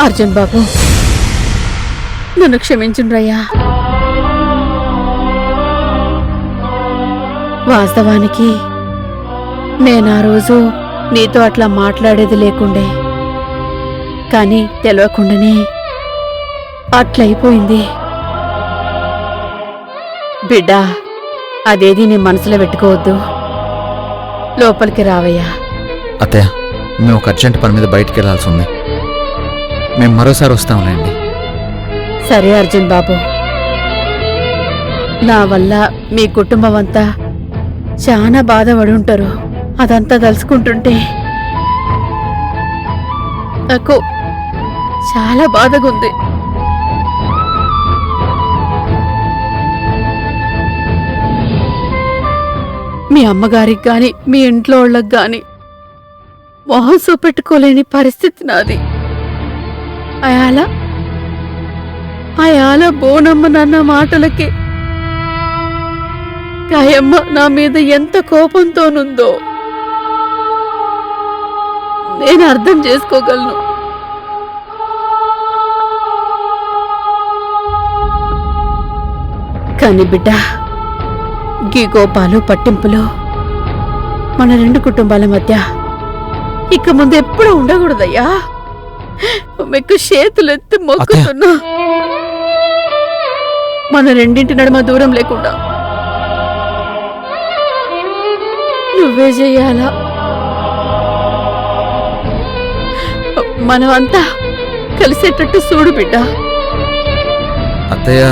అర్జున్ బాబు, నన్ను క్షమించుండ్రయ్యా. వాస్తవానికి నేను ఆ రోజు నీతో అట్లా మాట్లాడేది లేకుండే, కానీ తెలియకుండానే అట్లయిపోయింది. బిడ్డా, అదేది నీ మనసులో పెట్టుకోవద్దు. లోపలికి రావయ్యా. అత్తయ్య, మేము ఒక అర్జెంట్ పని మీద బయటికి వెళ్లాల్సి ఉంది. మేము మరోసారి వస్తాంలేండి. సరే అర్జున్ బాబు, నా వల్ల మీ కుటుంబం అంతా చాలా బాధపడి ఉంటారు. అదంతా తలుసుకుంటుంటే నాకు చాలా బాధగా ఉంది. మీ అమ్మగారికి గాని మీ ఇంట్లో వాళ్ళకి గాని మొహం చూపెట్టుకోలేని పరిస్థితి నాది. అయాల బోనమ్మ నన్న మాటలకి గాయమ్మ నా మీద ఎంత కోపంతోనుందో నేను అర్థం చేసుకోగలను. కాని బిడ్డ, గీ కోపాలు పట్టింపులు మన రెండు కుటుంబాల మధ్య ఇక ముందు ఎప్పుడు ఉండకూడదయ్యా. మీకు చేతులెత్తి మొక్కుతున్నా, మన రెండింటి నడుమ దూరం లేకుండా నువ్వే చెయ్యాలా. మనం అంతా కలిసేటట్టు చూడు బిడ్డ. అత్తయ్య,